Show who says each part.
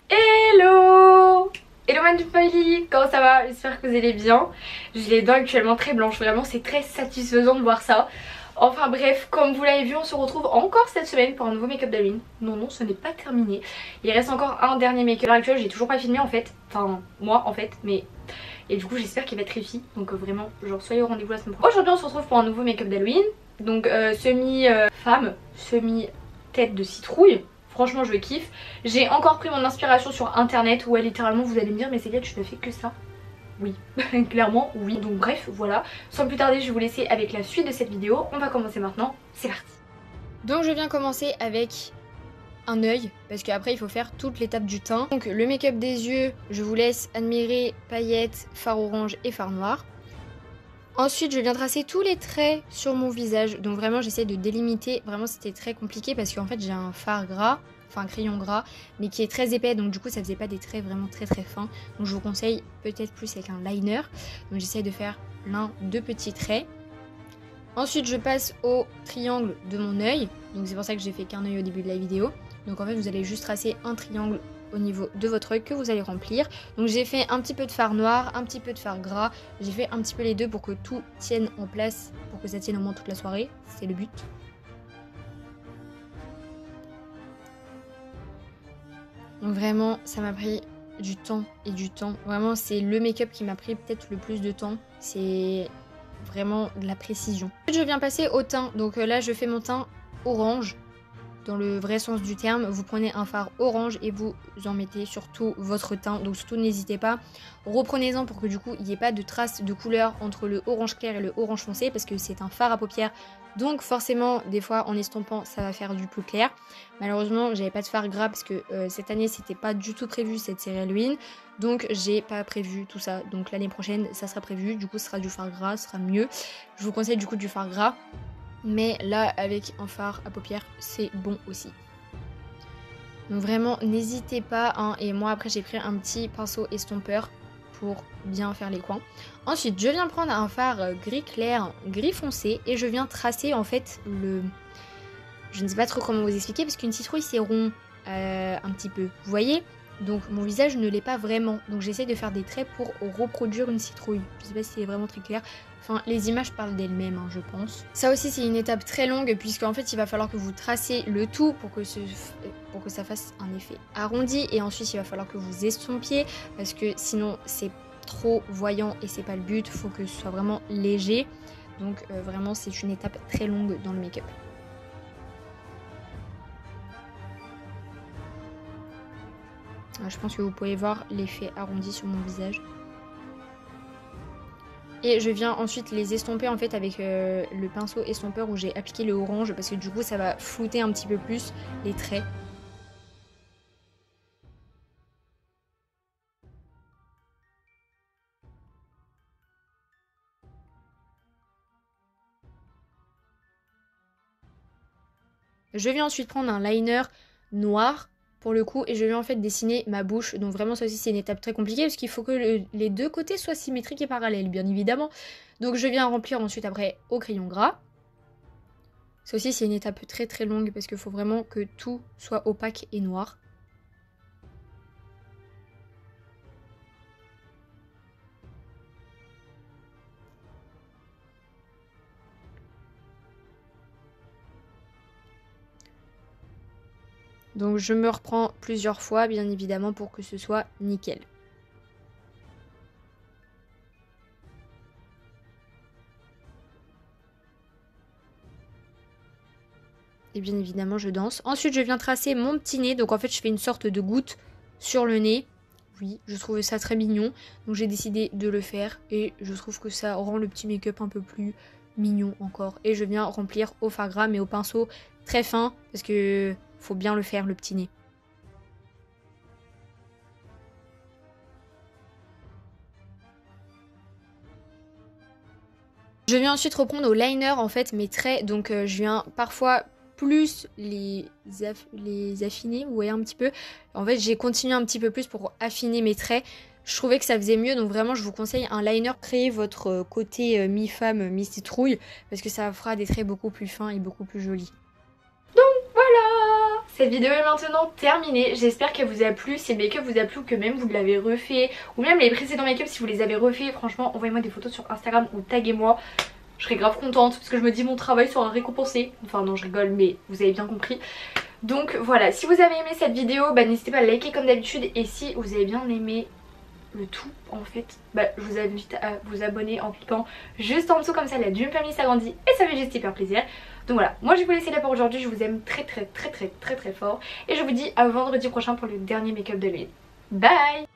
Speaker 1: Hello! Hello man du Polly, comment ça va? J'espère que vous allez bien. J'ai les dents actuellement très blanches, vraiment c'est très satisfaisant de voir ça. Enfin bref, comme vous l'avez vu, on se retrouve encore cette semaine pour un nouveau make-up d'Halloween. Non, ce n'est pas terminé. Il reste encore un dernier make-up. À l'heure actuelle, j'ai toujours pas filmé en fait. Enfin, moi en fait, mais... Et du coup, j'espère qu'il va être réussi. Donc vraiment, genre soyez au rendez-vous la semaine prochaine. Aujourd'hui, on se retrouve pour un nouveau make-up d'Halloween. Donc semi-femme, semi-tête de citrouille. Franchement, je kiffe. J'ai encore pris mon inspiration sur internet. Ouais, littéralement, vous allez me dire, mais c'est tu ne fais que ça. Oui, clairement oui. Donc bref, voilà. Sans plus tarder, je vais vous laisser avec la suite de cette vidéo. On va commencer maintenant. C'est parti. Donc je viens commencer avec un œil, parce qu'après il faut faire toute l'étape du teint. Donc le make-up des yeux, je vous laisse admirer paillettes, fard orange et fard noir. Ensuite, je viens tracer tous les traits sur mon visage. Donc vraiment, j'essaie de délimiter. Vraiment, c'était très compliqué parce qu'en fait, j'ai un fard gras, enfin un crayon gras, mais qui est très épais. Donc du coup, ça faisait pas des traits vraiment très fins. Donc je vous conseille peut-être plus avec un liner. Donc j'essaie de faire deux petits traits. Ensuite, je passe au triangle de mon œil. Donc c'est pour ça que j'ai fait qu'un œil au début de la vidéo. Donc en fait, vous allez juste tracer un triangle au niveau de votre œil que vous allez remplir. Donc j'ai fait un petit peu de fard noir, un petit peu de fard gras. J'ai fait un petit peu les deux pour que tout tienne en place, pour que ça tienne au moins toute la soirée. C'est le but. Donc vraiment, ça m'a pris du temps et du temps. Vraiment, c'est le make-up qui m'a pris peut-être le plus de temps. C'est vraiment de la précision. Je viens passer au teint. Donc là, je fais mon teint orange. Dans le vrai sens du terme, vous prenez un fard orange et vous en mettez sur tout votre teint. Donc surtout n'hésitez pas, reprenez-en pour que du coup il n'y ait pas de traces de couleur entre le orange clair et le orange foncé, parce que c'est un fard à paupières. Donc forcément des fois en estompant ça va faire du plus clair. Malheureusement j'avais pas de fard gras parce que cette année c'était pas du tout prévu cette série Halloween. Donc j'ai pas prévu tout ça. Donc l'année prochaine ça sera prévu, du coup ce sera du fard gras, ce sera mieux. Je vous conseille du coup du fard gras. Mais là, avec un fard à paupières, c'est bon aussi. Donc vraiment, n'hésitez pas. Hein, et moi, après, j'ai pris un petit pinceau estompeur pour bien faire les coins. Ensuite, je viens prendre un fard gris clair, gris foncé. Et je viens tracer, en fait, le... Je ne sais pas trop comment vous expliquer, parce qu'une citrouille, c'est rond un petit peu. Vous voyez ? Donc mon visage ne l'est pas vraiment. Donc j'essaie de faire des traits pour reproduire une citrouille. Je sais pas si c'est vraiment très clair. Enfin, les images parlent d'elles-mêmes, hein, je pense. Ça aussi, c'est une étape très longue, puisqu'en fait, il va falloir que vous tracez le tout pour que ça fasse un effet arrondi. Et ensuite, il va falloir que vous estompiez, parce que sinon, c'est trop voyant et c'est pas le but. Il faut que ce soit vraiment léger. Donc vraiment, c'est une étape très longue dans le make-up. Je pense que vous pouvez voir l'effet arrondi sur mon visage. Et je viens ensuite les estomper en fait avec le pinceau estompeur où j'ai appliqué le orange, parce que du coup ça va flouter un petit peu plus les traits. Je viens ensuite prendre un liner noir pour le coup, et je vais en fait dessiner ma bouche. Donc vraiment ça aussi c'est une étape très compliquée, parce qu'il faut que les deux côtés soient symétriques et parallèles, bien évidemment. Donc je viens remplir ensuite après au crayon gras. Ça aussi c'est une étape très longue, parce qu'il faut vraiment que tout soit opaque et noir. Donc je me reprends plusieurs fois, bien évidemment, pour que ce soit nickel. Et bien évidemment, je danse. Ensuite, je viens tracer mon petit nez. Donc en fait, je fais une sorte de goutte sur le nez. Oui, je trouvais ça très mignon. Donc j'ai décidé de le faire. Et je trouve que ça rend le petit make-up un peu plus mignon encore. Et je viens remplir au fard gras, mais au pinceau très fin, parce que faut bien le faire, le petit nez. Je viens ensuite reprendre au liner en fait mes traits. Donc je viens parfois plus les affiner, vous voyez un petit peu. En fait j'ai continué un petit peu plus pour affiner mes traits. Je trouvais que ça faisait mieux, donc vraiment je vous conseille un liner. Créez votre côté mi-femme, mi-citrouille, parce que ça fera des traits beaucoup plus fins et beaucoup plus jolis. Donc voilà, Cette vidéo est maintenant terminée, j'espère qu'elle vous a plu. Si le make-up vous a plu ou que même vous l'avez refait, ou même les précédents make-up si vous les avez refaits, franchement envoyez-moi des photos sur Instagram ou taguez-moi. Je serais grave contente parce que je me dis mon travail sera récompensé. Enfin non, je rigole, mais vous avez bien compris. Donc voilà, si vous avez aimé cette vidéo, n'hésitez pas à liker comme d'habitude. Et si vous avez bien aimé le tout en fait, je vous invite à vous abonner en cliquant juste en dessous, comme ça la Dream Family s'agrandit et ça fait juste hyper plaisir. Donc voilà, moi je vais vous laisser là pour aujourd'hui, je vous aime très fort et je vous dis à vendredi prochain pour le dernier make-up de l'année. Bye.